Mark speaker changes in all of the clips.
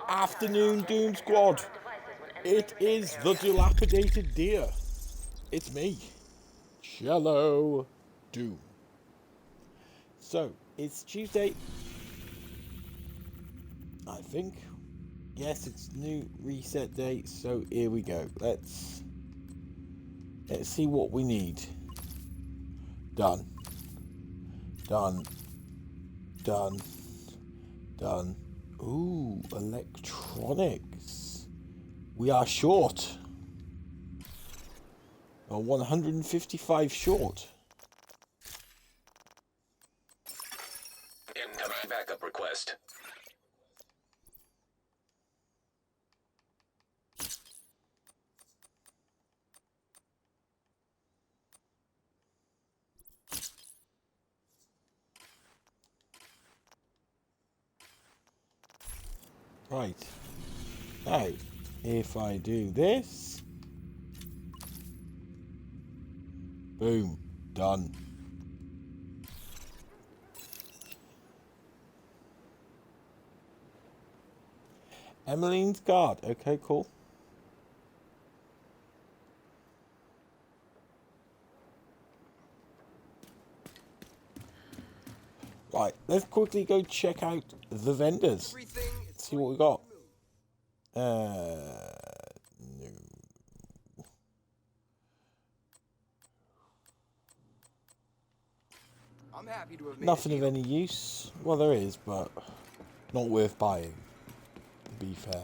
Speaker 1: Afternoon, Doom Squad. It is the dilapidated deer. It's me, Cello Doom. So, it's Tuesday. I think. Yes, it's new reset day, so here we go. Let's see what we need. Done. Done. Done. Done. Ooh, electronics. We are short. 155 short.
Speaker 2: Incoming backup request.
Speaker 1: Right. Now, if I do this. Boom. Done. Emmeline's guard. Okay, cool. Right, let's quickly go check out the vendors. See what we got. No.
Speaker 3: I'm happy to have made
Speaker 1: Nothing of any use. Well, there is, but not worth buying, to be fair.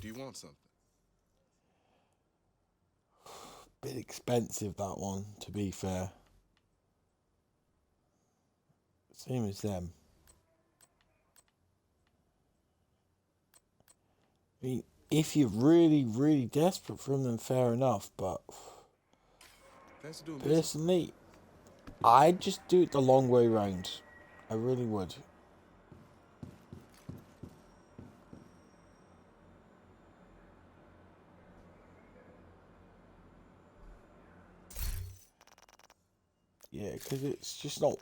Speaker 3: Do you want something?
Speaker 1: Bit expensive, that one, to be fair. Same as them. I mean, if you're really, really desperate for them, then fair enough, but personally, I'd just do it the long way round. I really would. Yeah, because it's just not...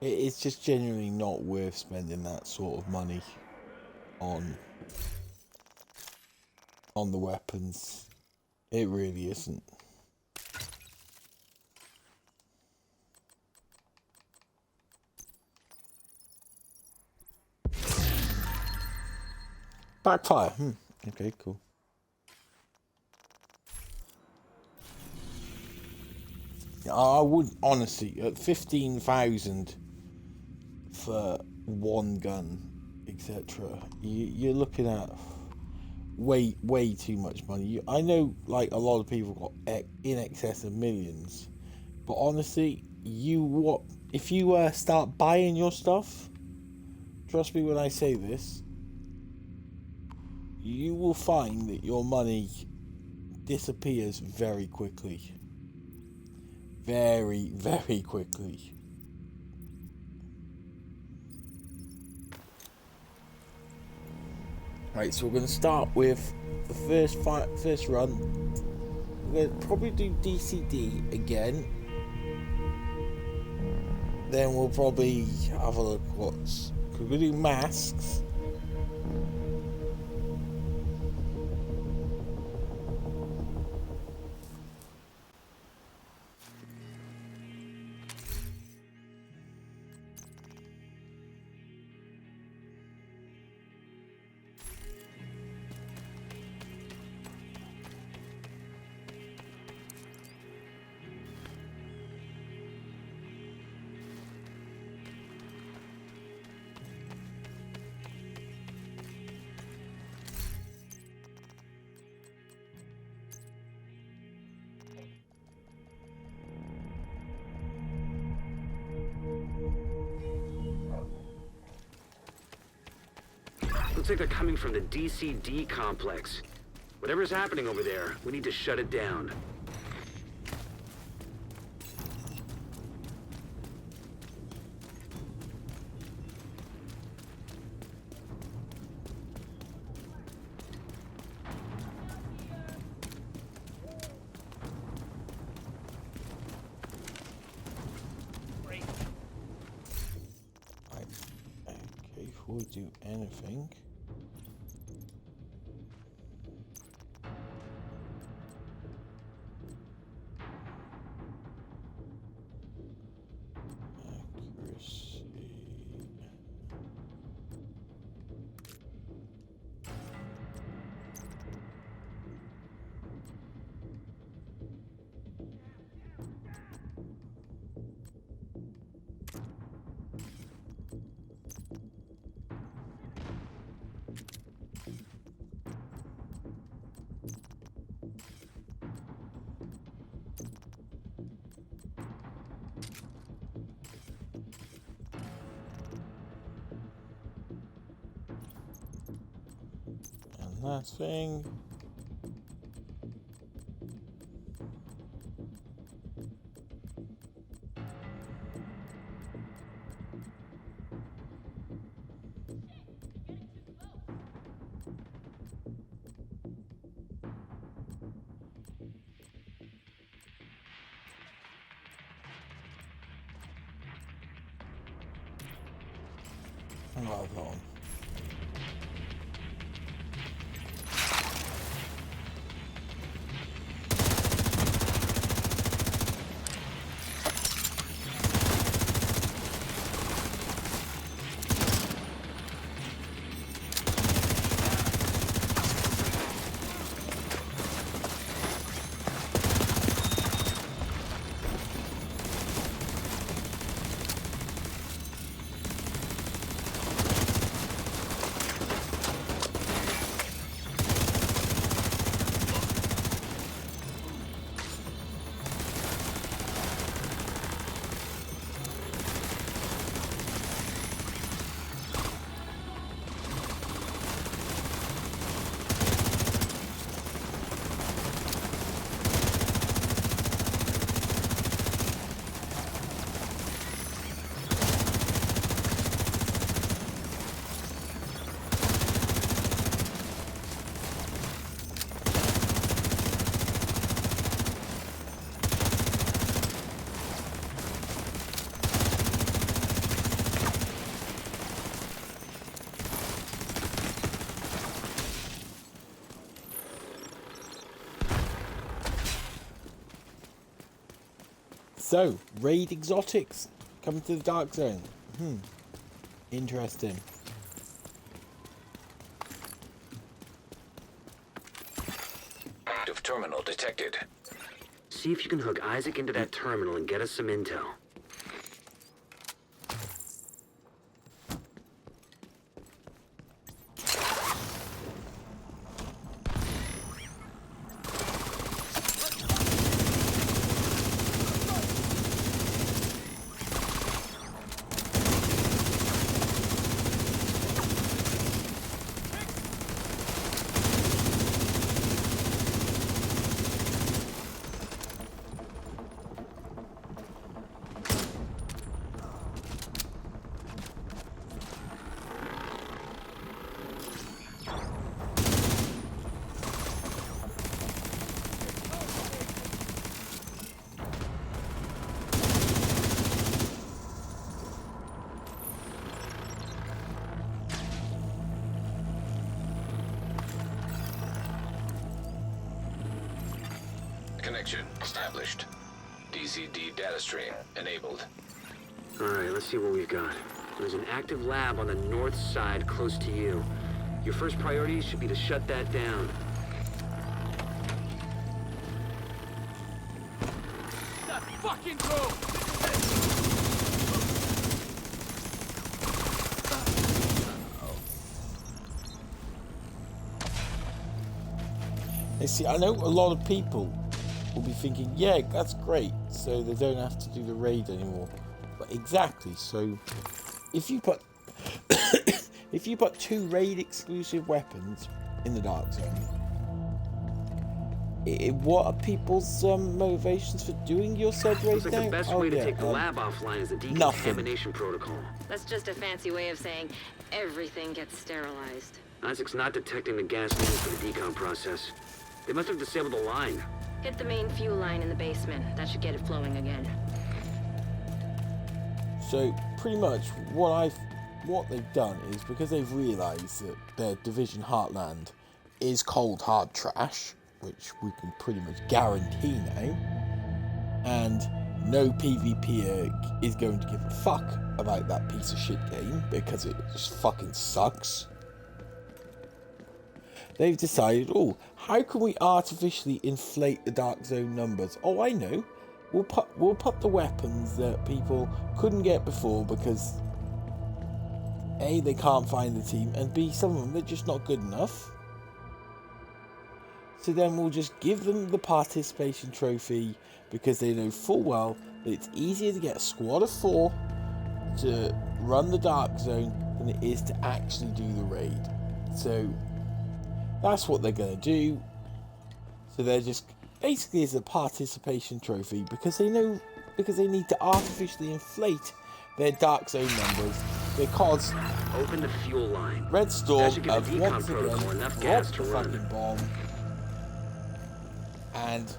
Speaker 1: It's just genuinely not worth spending that sort of money on the weapons. It really isn't. Backfire. Okay, cool. I would honestly, at 15,000 for one gun, etc., you're looking at way too much money. I know, like, a lot of people got in excess of millions, but honestly, if you start buying your stuff, trust me when I say this, you will find that your money disappears very quickly. Very, very quickly. Right, so we're going to start with the first run. We're going to probably do DCD again. Then we'll probably have a look what's... We're going to do masks.
Speaker 2: Looks like they're coming from the DCD complex. Whatever's happening over there, we need to shut it down.
Speaker 1: Before we do anything, accuracy. That thing. Hold on. So, raid exotics coming to the Dark Zone. Interesting.
Speaker 4: Active terminal detected.
Speaker 2: See if you can hook Isaac into that terminal and get us some intel.
Speaker 4: Connection established. DCD data stream enabled.
Speaker 2: Alright, let's see what we've got. There's an active lab on the north side close to you. Your first priority should be to shut that down.
Speaker 5: That fucking go!
Speaker 1: You see, I know a lot of people will be thinking, yeah, that's great, so they don't have to do the raid anymore. But exactly, so if you put If you put 2 raid exclusive weapons in the Dark Zone, what are people's motivations for doing your said raid
Speaker 2: Looks like
Speaker 1: now?
Speaker 2: the best way to take the lab offline is the decontamination protocol.
Speaker 6: That's just a fancy way of saying everything gets sterilized.
Speaker 2: Isaac's not detecting the gas needed for the decon process. They must have disabled the line.
Speaker 6: Hit the main fuel line in the basement. That should get it flowing again.
Speaker 1: So pretty much what they've done is, because they've realised that their Division Heartland is cold hard trash, which we can pretty much guarantee now, and no PvPer is going to give a fuck about that piece of shit game because it just fucking sucks. They've decided, oh, how can we artificially inflate the Dark Zone numbers? Oh, I know. We'll put the weapons that people couldn't get before because A, they can't find the team, and B, some of them, they're just not good enough. So then we'll just give them the participation trophy because they know full well that it's easier to get a squad of 4 to run the Dark Zone than it is to actually do the raid. So that's what they're going to do. So they're just basically as a participation trophy because they need to artificially inflate their Dark Zone numbers because
Speaker 2: Open the fuel line.
Speaker 1: Red Storm
Speaker 2: That should give
Speaker 1: have
Speaker 2: the decon
Speaker 1: once
Speaker 2: protocol
Speaker 1: again
Speaker 2: enough gas
Speaker 1: dropped
Speaker 2: to
Speaker 1: the
Speaker 2: run.
Speaker 1: fucking bomb, and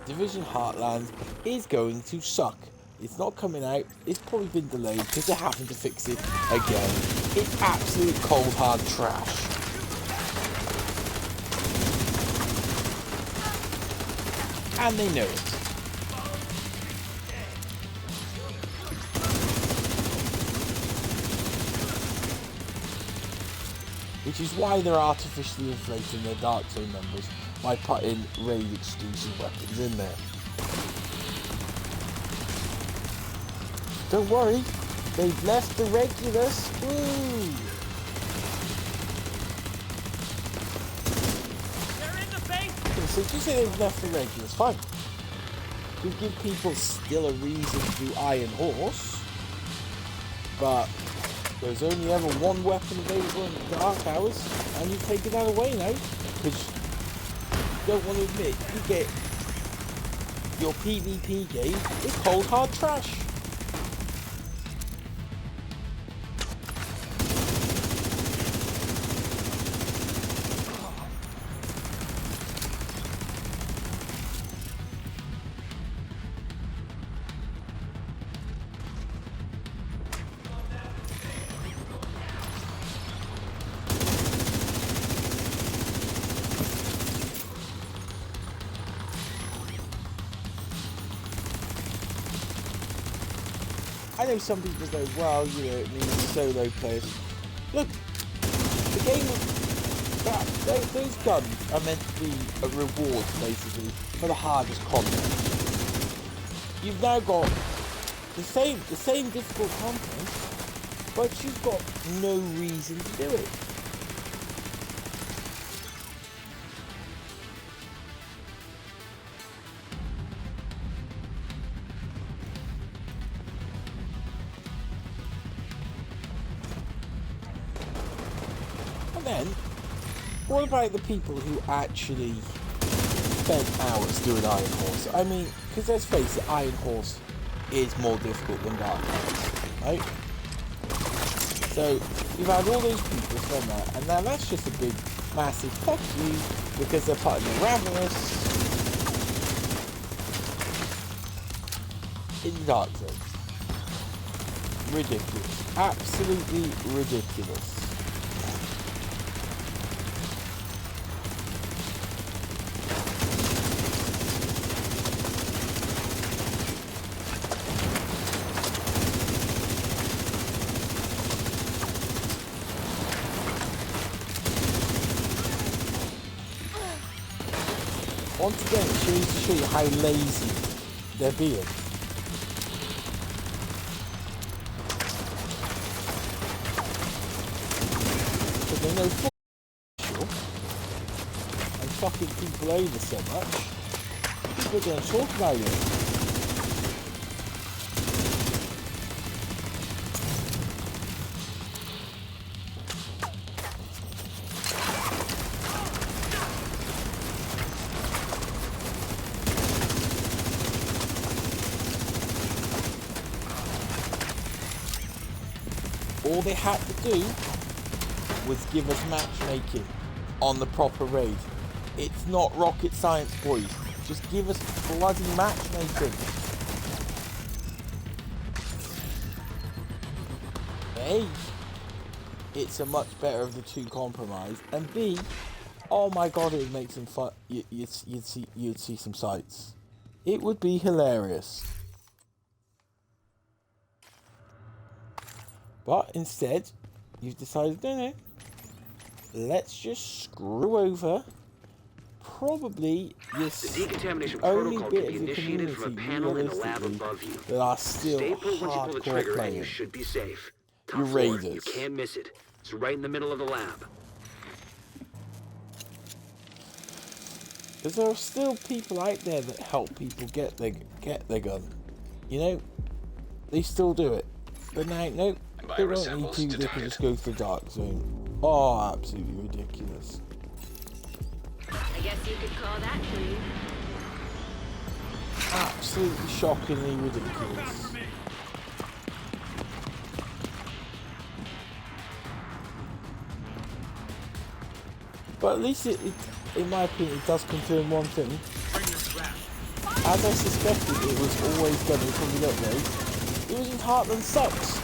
Speaker 1: Division Heartland is going to suck. It's not coming out. It's probably been delayed because they're having to fix it again. It's absolute cold hard trash. And they know it. Which is why they're artificially inflating their Dark Zone numbers by putting raid exclusive weapons in there. Don't worry, they've left the regulars. Woo!
Speaker 5: They're in the basement!
Speaker 1: So just say they've left the regulars, fine. You give people still a reason to do Iron Horse, but there's only ever one weapon available in the Dark Hours, and you've taken that away now, because you don't want to admit you get your PvP game is cold hard trash. I know some people say, well, you know, it means solo players. Look, the game, those guns are meant to be a reward, basically, for the hardest content. You've now got the same difficult content, but you've got no reason to do it. Then, what about the people who actually spent hours doing Iron Horse? I mean, because let's face it, Iron Horse is more difficult than Dark Horse, right? So, you've had all those people spend that, and now that's just a big, massive fuck you, because they're putting the Ravenous in the Dark Zone. Ridiculous. Absolutely ridiculous. Once again, it shows to show you how lazy they're being. Because they know fucking and fucking people over so much, people are going to talk about it. All they had to do was give us matchmaking on the proper raid. It's not rocket science, boys. Just give us bloody matchmaking. A, it's a much better of the two compromise, and B, oh my god, it would make some fun. You'd see some sights. It would be hilarious. But instead, you've decided, no, let's just screw over probably this
Speaker 2: The decontamination
Speaker 1: only
Speaker 2: protocol
Speaker 1: bit
Speaker 2: can be
Speaker 1: of the
Speaker 2: initiated from a
Speaker 1: community,
Speaker 2: panel in the lab
Speaker 1: realistically,
Speaker 2: above you.
Speaker 1: that are still
Speaker 2: Stay put once you pull the
Speaker 1: hardcore
Speaker 2: trigger and you
Speaker 1: players.
Speaker 2: should be safe. Top
Speaker 1: Your
Speaker 2: floor. You
Speaker 1: raiders.
Speaker 2: can't miss it. It's right in the middle of the lab.
Speaker 1: Because there are still people out there that help people get their gun. You know, they still do it. But now, no, they don't need to. They can just go to the dark zone. Oh, absolutely ridiculous.
Speaker 6: I guess you could call that clean.
Speaker 1: Absolutely shockingly ridiculous. But at least in my opinion, it does confirm one thing. As I suspected, it was always going to from the upgrade. It was in Heartland sucks.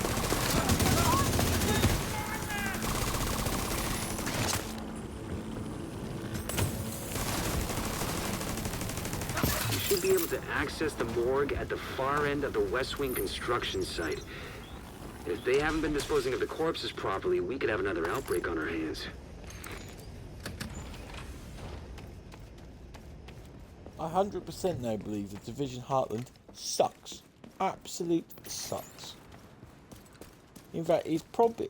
Speaker 2: You should be able to access the morgue at the far end of the West Wing construction site. If they haven't been disposing of the corpses properly, we could have another outbreak on our hands.
Speaker 1: I 100% now believe that Division Heartland sucks. Absolute sucks. In fact, it probably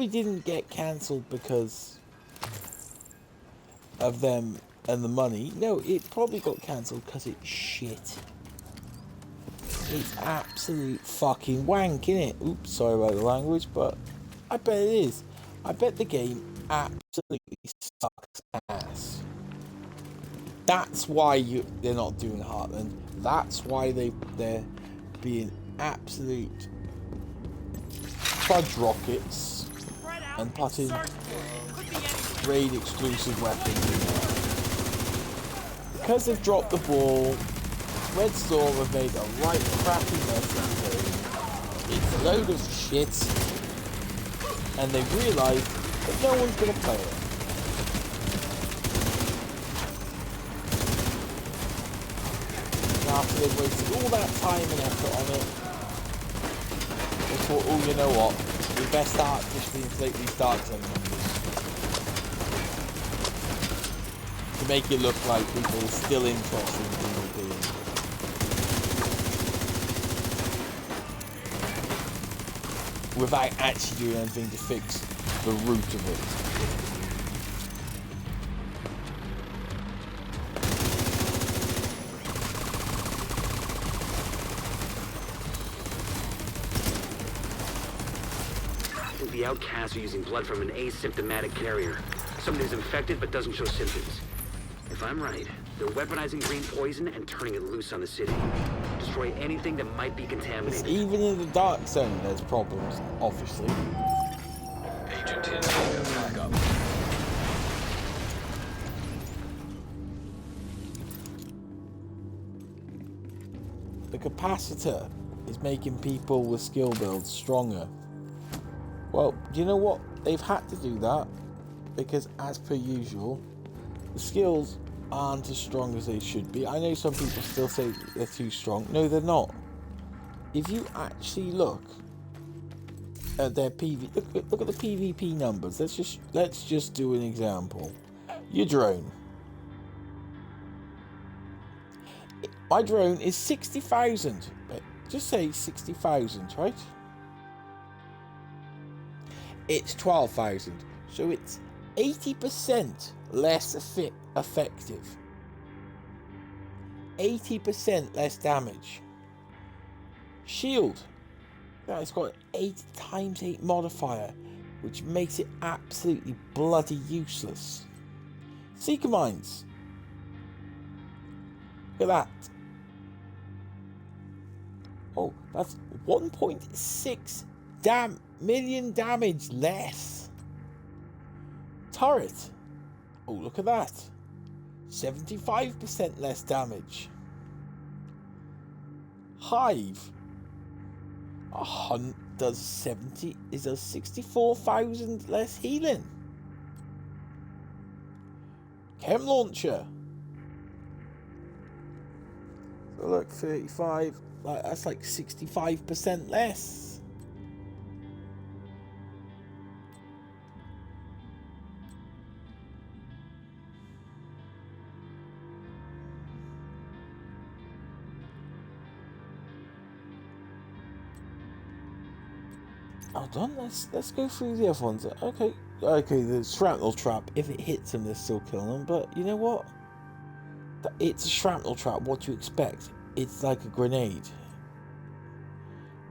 Speaker 1: didn't get cancelled because of them and the money. No, it probably got cancelled because it's shit. It's absolute fucking wank, innit? Oops, sorry about the language, but I bet it is. I bet the game absolutely sucks ass. That's why they're not doing Heartland. That's why they're being absolute fudge rockets and putting raid exclusive weapons in there. Because they've dropped the ball, Red Storm have made a right crappy mess of the game. It's a load of shit, and they've realised that no one's going to play it. After they've wasted all that time and effort on it, they thought, oh, you know what, we best artificially inflate these dark zone numbers to make it look like people are still interested in PvP. Without actually doing anything to fix the root of it.
Speaker 2: The outcasts are using blood from an asymptomatic carrier. Someone who's infected but doesn't show symptoms. If I'm right, they're weaponizing green poison and turning it loose on the city. Destroy anything that might be contaminated.
Speaker 1: Even in the dark zone, there's problems, obviously.
Speaker 4: Agent in backup.
Speaker 1: The capacitor is making people with skill builds stronger. Well, do you know what? They've had to do that because, as per usual, the skills aren't as strong as they should be. I know some people still say they're too strong. No, they're not. If you actually look at their PV, look at the PvP numbers. Let's just do an example. Your drone. My drone is 60,000. Just say 60,000, right? It's 12,000, so it's 80% less effective. 80% less damage. Shield. It's got an 8 times 8 modifier, which makes it absolutely bloody useless. Seeker Mines. Look at that. Oh, that's 1.6 million damage less. Turret. Oh, look at that. 75% less damage. Hive. Does 64,000 less healing. Chem launcher. So look, 35. That's like 65% less. Hold on, let's go through the other ones. Okay, the shrapnel trap. If it hits them, they're still killing them. But you know what? It's a shrapnel trap. What do you expect? It's like a grenade.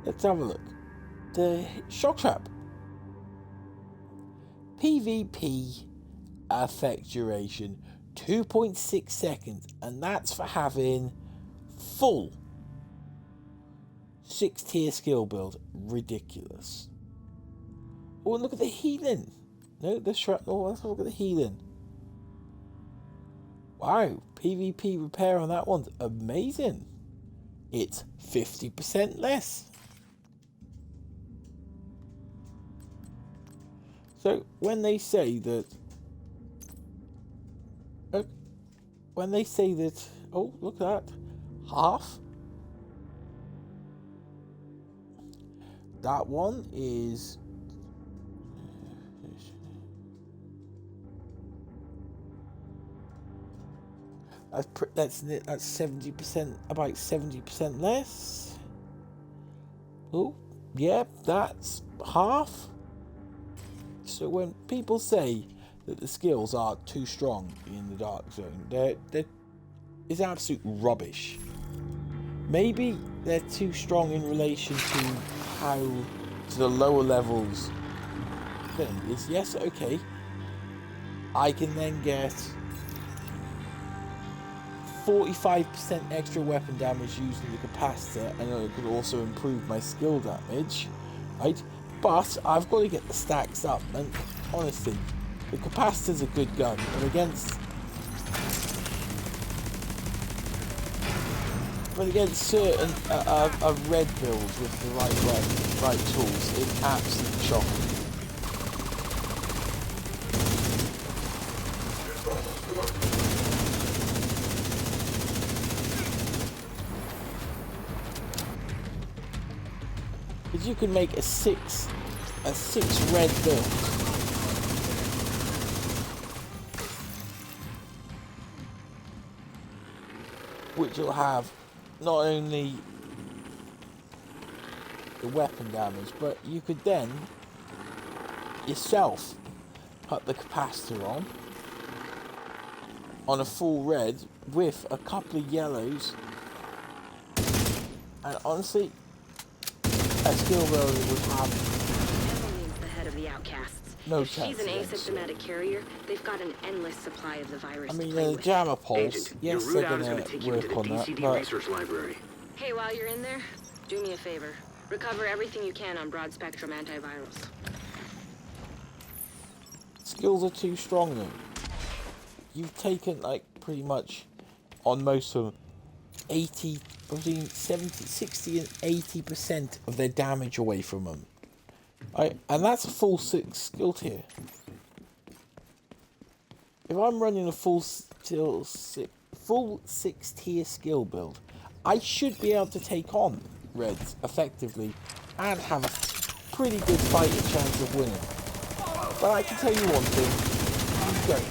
Speaker 1: Let's have a look. The shock trap. PvP effect duration 2.6 seconds, and that's for having full 6-tier skill build. Ridiculous. Oh, and look at the healing. No, the shrapnel. Let's look at the healing. Wow, PvP repair on that one's amazing. It's 50% less. So when they say that, oh, look at that, half. That one is that's 70%, about 70% less. Oh, yeah, that's half. So when people say that the skills are too strong in the Dark Zone, it's absolute rubbish. Maybe they're too strong in relation to the lower levels thing. Is yes, okay. I can then get 45% extra weapon damage using the capacitor, and it could also improve my skill damage, right? But I've got to get the stacks up, and honestly, the capacitor's a good gun, but against certain a red build with the right tools, it's absolutely shocking. Because you can make a six red build. Which will have not only the weapon damage, but you could then yourself put the capacitor on a full red with a couple of yellows, and honestly, a skill builder would have
Speaker 6: Evelyn's the head of the Outcasts.
Speaker 1: no
Speaker 6: If
Speaker 1: chance.
Speaker 6: she's an
Speaker 1: against it.
Speaker 6: asymptomatic carrier, they've got an endless supply of the virus
Speaker 1: I mean,
Speaker 6: to play
Speaker 1: the
Speaker 6: with.
Speaker 1: jammer pulse,
Speaker 2: Agent,
Speaker 1: yes,
Speaker 2: your
Speaker 1: they're
Speaker 2: route out is
Speaker 1: going
Speaker 2: going to take
Speaker 1: to
Speaker 2: you into
Speaker 1: work
Speaker 2: the
Speaker 1: on that,
Speaker 2: DCD
Speaker 1: but
Speaker 2: research library.
Speaker 6: Hey, while you're in there, do me a favor. Recover everything you can on broad-spectrum antivirals.
Speaker 1: skills are too strong though. You've taken, like, pretty much on most of them 80, between 70, 60 and 80% of their damage away from them. And that's a full 6 skill tier. If I'm running a full 6 tier skill build, I should be able to take on reds effectively and have a pretty good fighting chance of winning. But I can tell you one thing, you don't.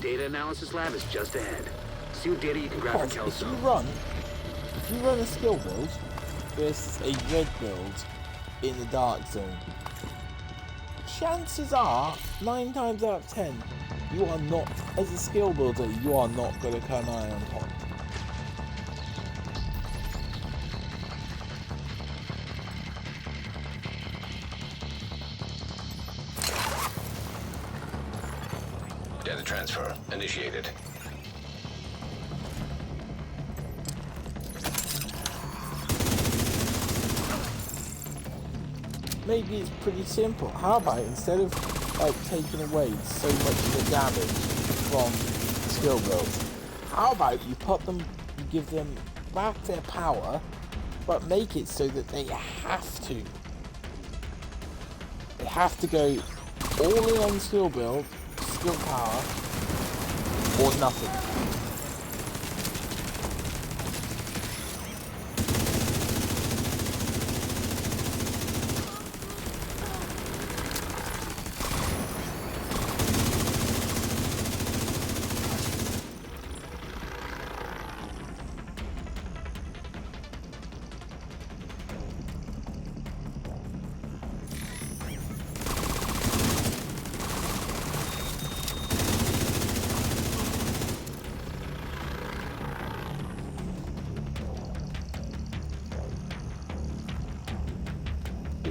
Speaker 2: data analysis lab is just ahead. See what data you can grab for
Speaker 1: If you
Speaker 2: Kelso.
Speaker 1: run a skill build versus a red build in the dark zone, chances are 9 times out of 10 you are not, as a skill builder, you are not going to come out on top.
Speaker 4: Data transfer initiated.
Speaker 1: Maybe it's pretty simple. How about instead of like taking away so much of the damage from skill builds, how about you put them, you give them back their power, but make it so that they have to go all in on skill build, skill power, or nothing.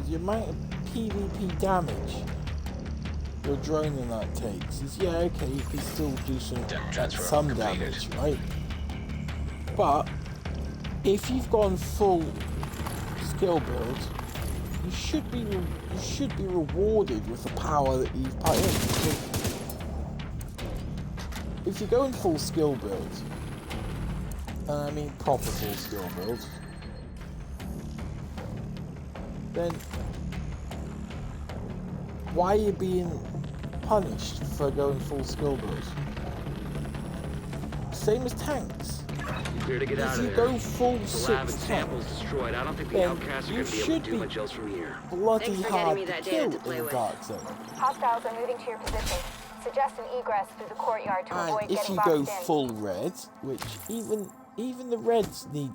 Speaker 1: The amount of PvP damage your drone and that takes is, yeah, okay, you can still do some damage, right? But if you've gone full skill build, you should be rewarded with the power that you've put in. Because if you're going full skill build, and I mean proper full skill build, then why are you being punished for going full skill build? Same as tanks.
Speaker 2: You're clear to get out
Speaker 1: If
Speaker 2: of
Speaker 1: you
Speaker 2: there.
Speaker 1: go full
Speaker 2: The lab
Speaker 1: 6
Speaker 2: and
Speaker 1: tank,
Speaker 2: samples destroyed. I don't think the
Speaker 1: then
Speaker 2: outcasts are
Speaker 1: you
Speaker 2: going to be able
Speaker 1: should
Speaker 2: to do
Speaker 1: be
Speaker 2: much else from here.
Speaker 1: bloody
Speaker 6: Thanks for
Speaker 1: hard
Speaker 6: getting me
Speaker 1: to
Speaker 6: that data
Speaker 1: kill
Speaker 6: to
Speaker 1: in
Speaker 6: play
Speaker 1: the
Speaker 6: with.
Speaker 1: dark zone.
Speaker 7: Hostiles are moving to your position. Suggest an egress through the courtyard to avoid
Speaker 1: And if
Speaker 7: getting
Speaker 1: you go
Speaker 7: boxed in.
Speaker 1: full red, which even the reds need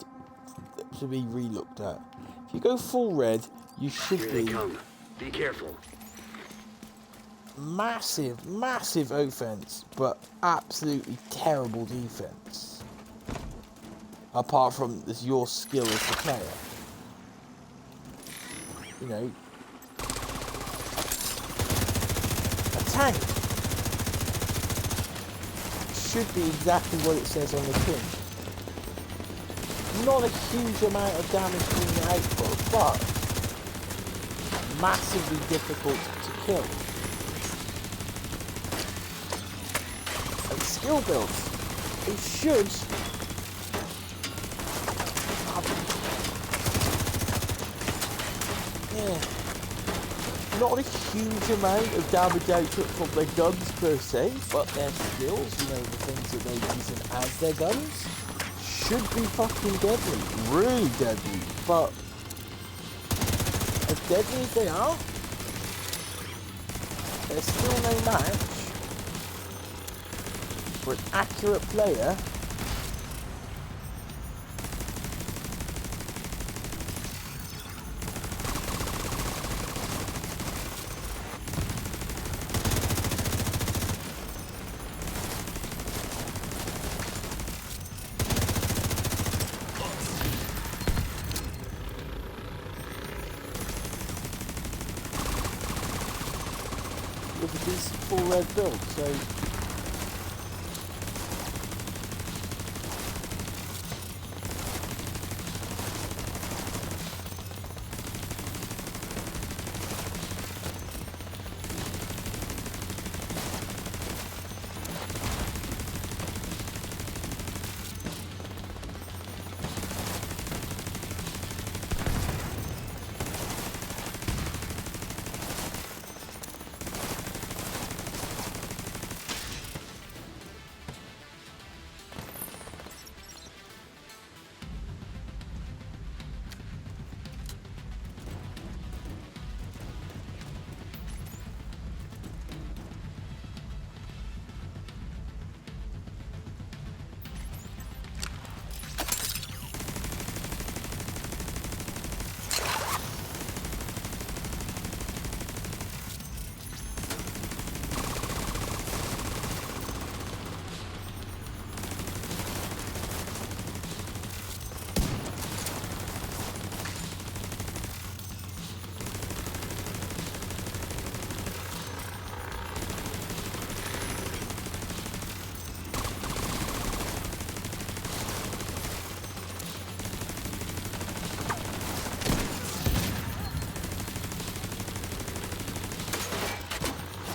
Speaker 1: to be relooked at. If you go full red, you should
Speaker 2: Here they
Speaker 1: be
Speaker 2: come. Be careful.
Speaker 1: massive offense, but absolutely terrible defense. Apart from this, your skill as the player. You know, a tank should be exactly what it says on the tin. Not a huge amount of damage from the output, but massively difficult to kill. And skill builds, it should not a huge amount of damage output from their guns per se, but their skills, you know, the things that they're using as their guns, should be fucking deadly. Really deadly. But as deadly as they are, they're still no match for an accurate player with a decent full red build, so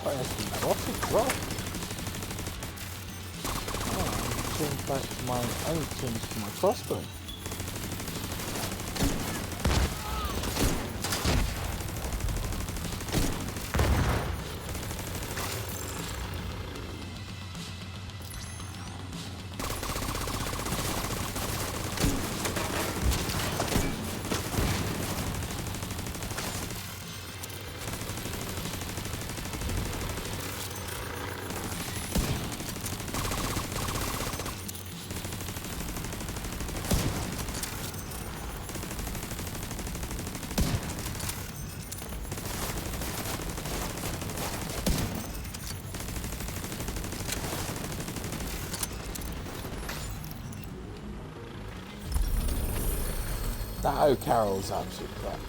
Speaker 1: quite actually rocket as well. Oh, I need to change back to my, I need to change to my crossbow. That O'Carroll's absolute crap.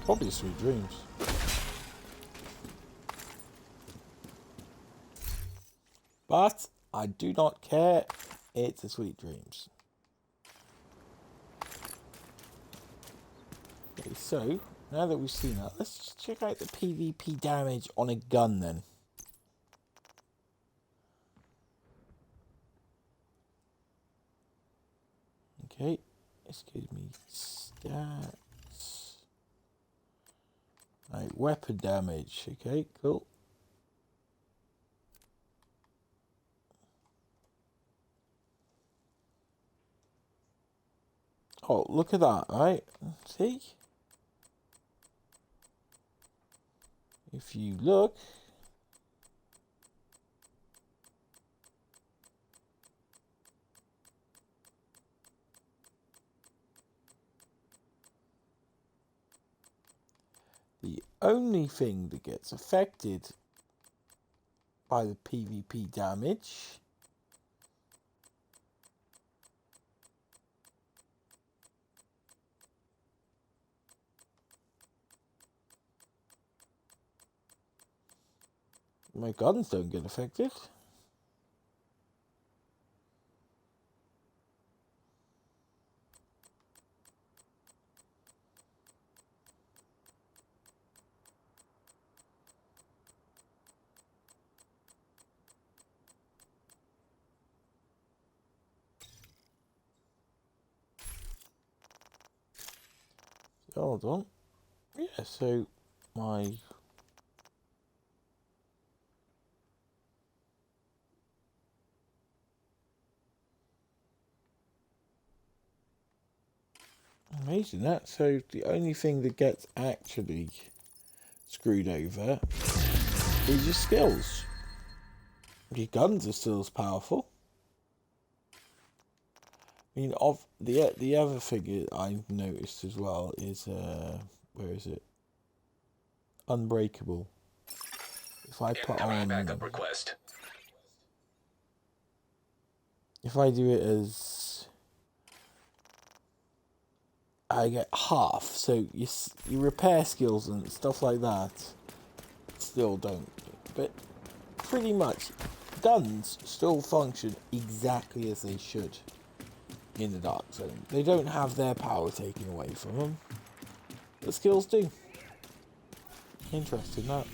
Speaker 1: Probably Sweet Dreams. But I do not care. It's a Sweet Dreams. Okay, so now that we've seen that, let's just check out the PvP damage on a gun then. Okay, excuse me, stats. Right, weapon damage, okay, cool. Oh, look at that, right? See? If you look, the only thing that gets affected by the PvP damage my guns don't get affected. Hold on. Yeah, so my amazing that. So the only thing that gets actually screwed over is your skills. Your guns are still as powerful. I mean, of the other thing I've noticed as well is where is it? Unbreakable. If I put on
Speaker 4: backup request.
Speaker 1: If I do it as I get half, so your repair skills and stuff like that still don't. But pretty much, guns still function exactly as they should in the Dark Zone. They don't have their power taken away from them. The skills do. Interesting, that.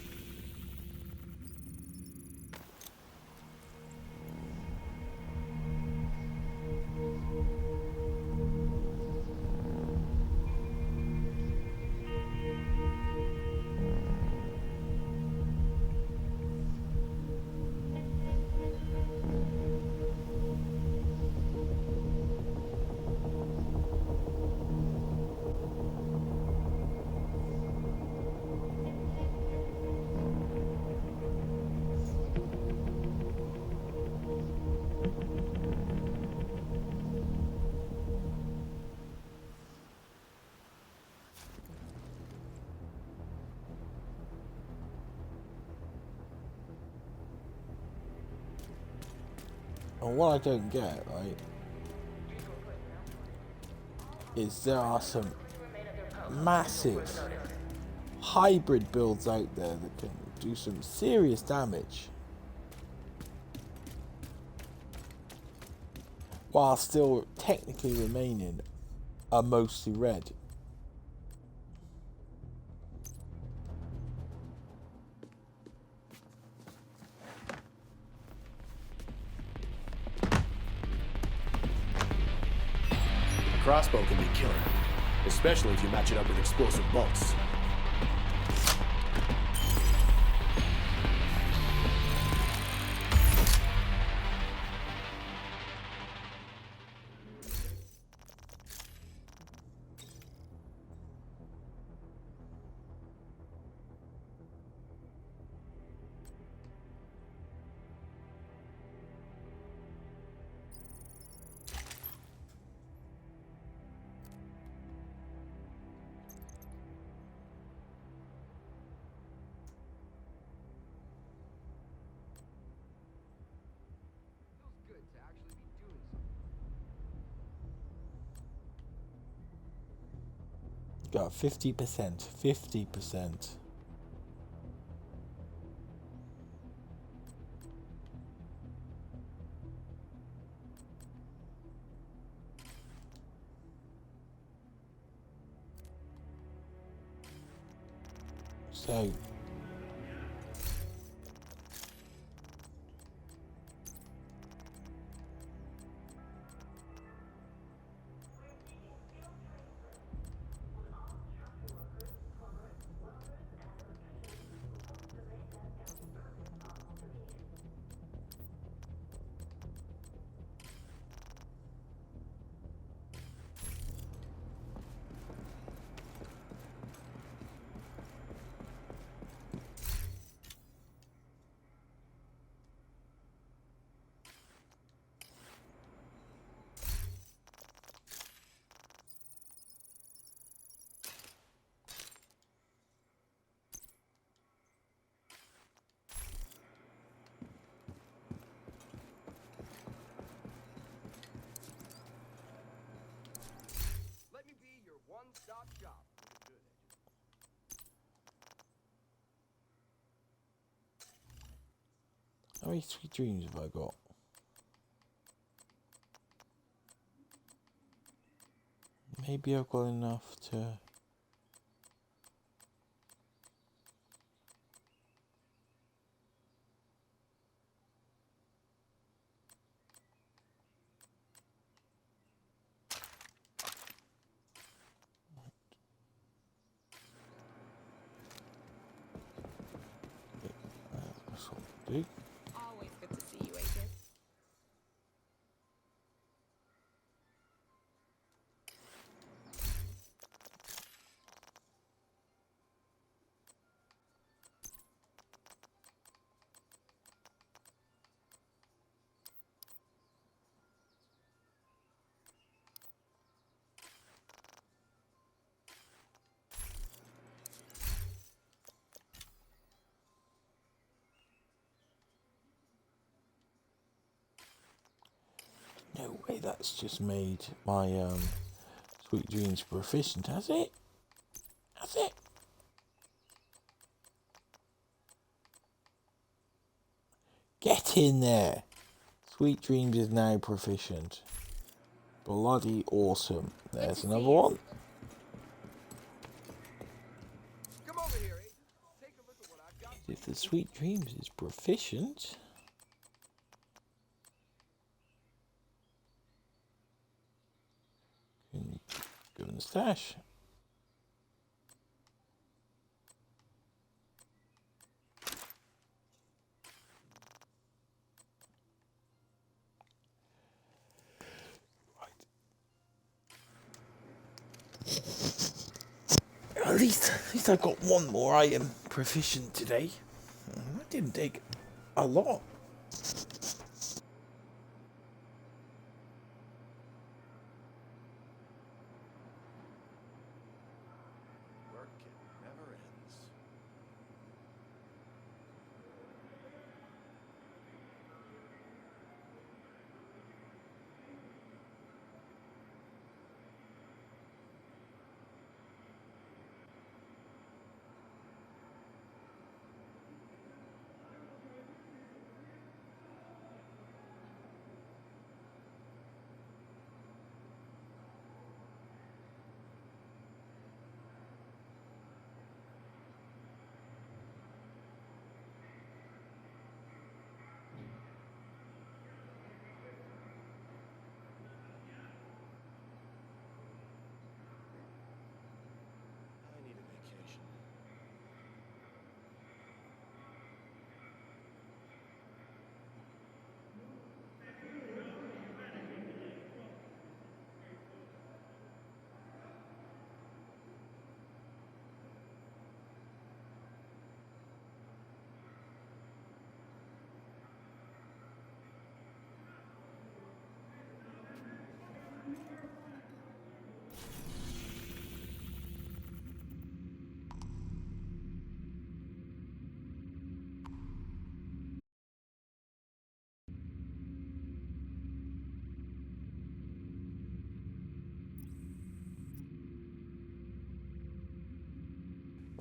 Speaker 1: And what I don't get, right, is there are some massive hybrid builds out there that can do some serious damage. while still technically remaining are mostly red.
Speaker 8: Crossbow can be killer, especially if you match it up with explosive bolts.
Speaker 1: Got 50%. 50%. So
Speaker 3: Let me be your one-stop shop for the good edges.
Speaker 1: how many sweet dreams have I got? Maybe I've got enough to... That's what we'll do.
Speaker 9: Always good to see you, Agent.
Speaker 1: No way that's just made my sweet dreams proficient, has it? Has it? Get in there! Sweet dreams is now proficient. Bloody awesome. There's another one.
Speaker 3: Come over here, Agent. Take a look at what I've got.
Speaker 1: If the sweet dreams is proficient... Go in the stash. At least I got one more item proficient today. That didn't take a lot.
Speaker 3: Work it never ends.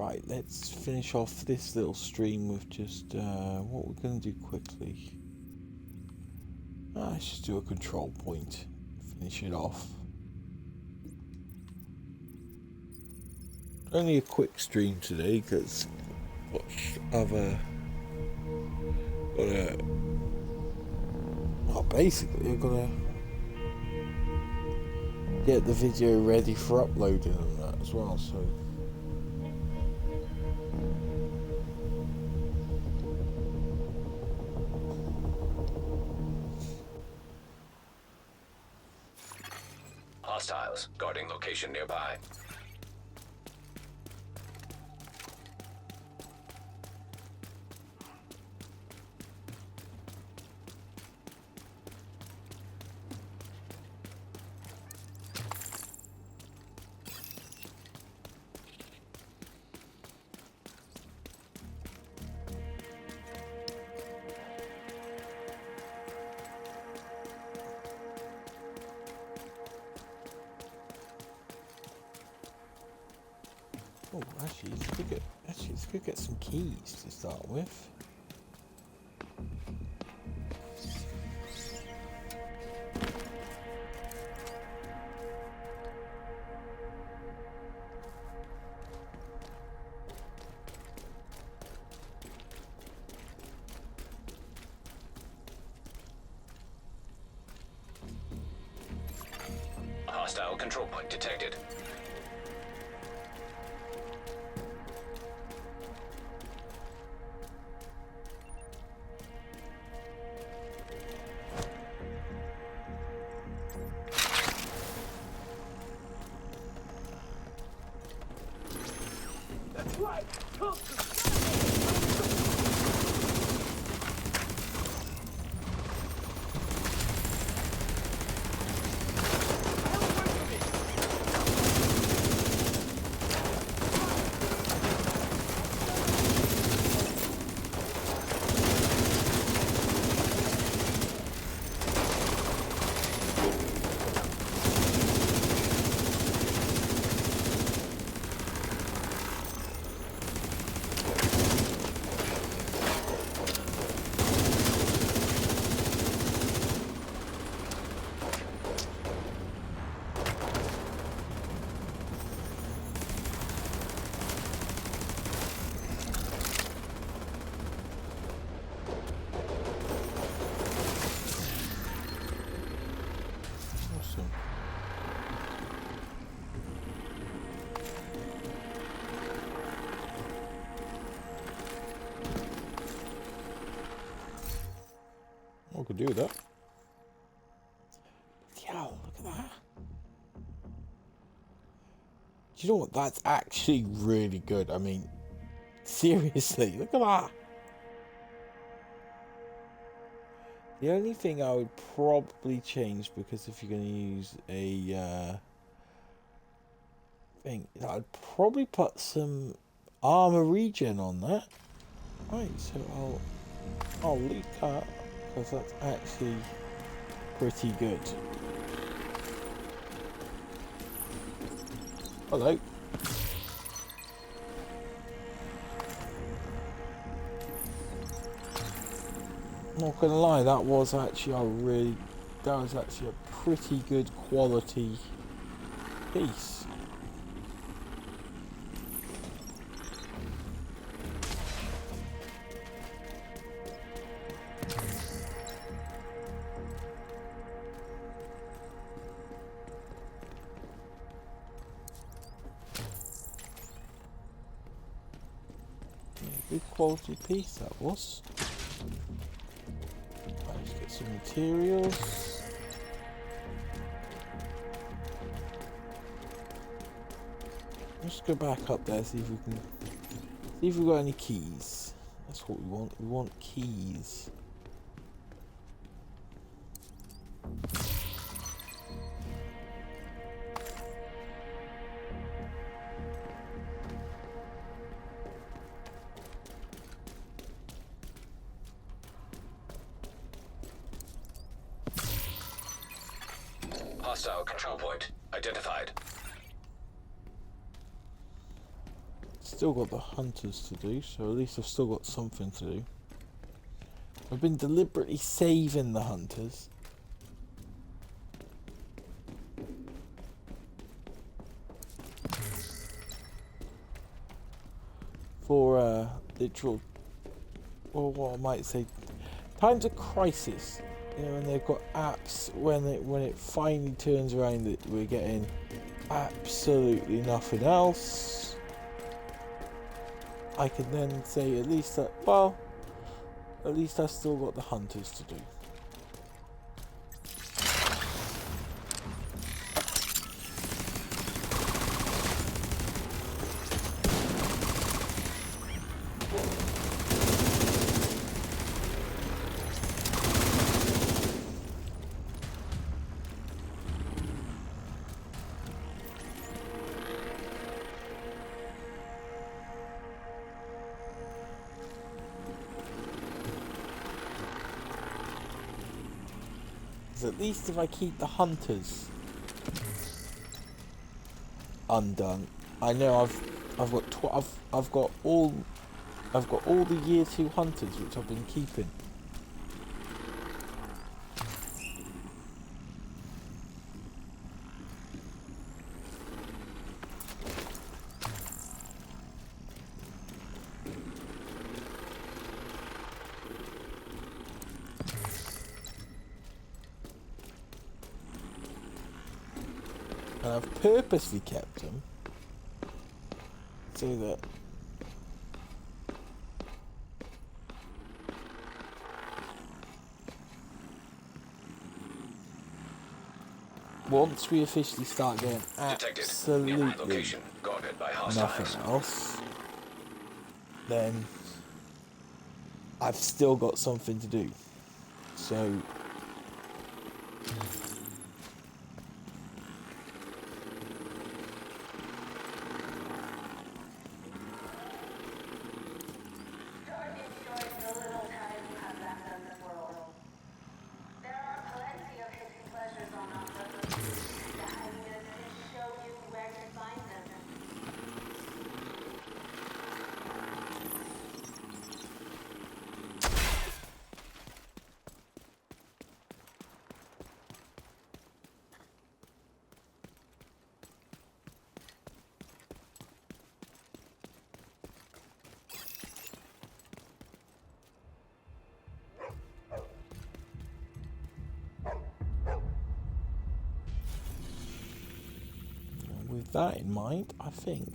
Speaker 1: Right, let's finish off this little stream with just what we're going to do quickly. Let's just do a control point. Finish it off. Only a quick stream today because basically I've got to get the video ready for uploading and that as well, so
Speaker 4: Hostiles guarding location nearby.
Speaker 1: oh, actually, let's go get some keys to start with.
Speaker 4: Hostile control point detected. I could do that. Yeah, look at that. Do you know what? That's actually really good. I mean, seriously, look at that. The only thing I would probably change, because if you're going to use a thing, I'd probably put some armor regen on that. Right, so I'll leave that, because that's actually pretty good. Hello. Not gonna lie, that was actually a pretty good quality piece. Good quality piece that was. Let's get some materials. Let's go back up there, see if we've got any keys. That's what we want. We want keys. Hostile control point identified. Still got the hunters to do, so at least I've still got something to do. I've been deliberately saving the hunters. For literal, or what I might say, times of crisis. You know, when they've got apps, when it finally turns around that we're getting absolutely nothing else, I can then say at least that, well, at least I've still got the hunters to do. At least if I keep the hunters undone, I know I've got all the year 2 hunters which I've been keeping. And I've purposely kept them so that once we officially start getting absolutely nothing else, then I've still got something to do. So with that in mind, I think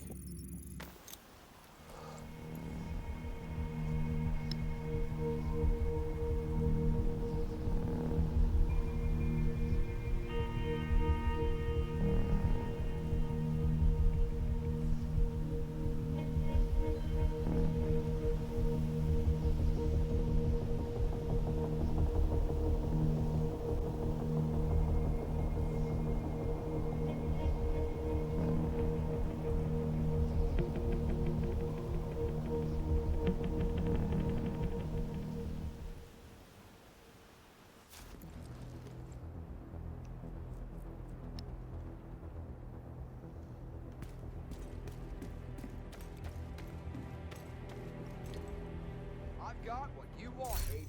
Speaker 3: I've got what you want, Agent.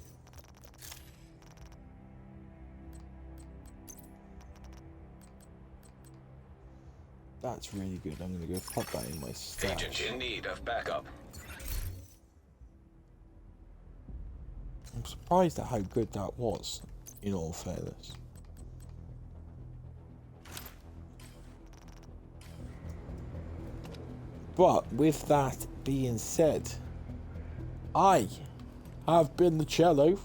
Speaker 4: that's really good. I'm gonna go pop that in my stash.
Speaker 10: Agent in need of backup.
Speaker 4: I'm surprised at how good that was, in all fairness. But with that being said, I have been the Cello.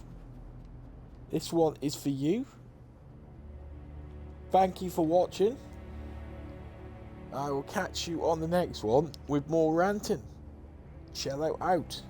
Speaker 4: This one is for you. Thank you for watching. I will catch you on the next one with more ranting. Cello out.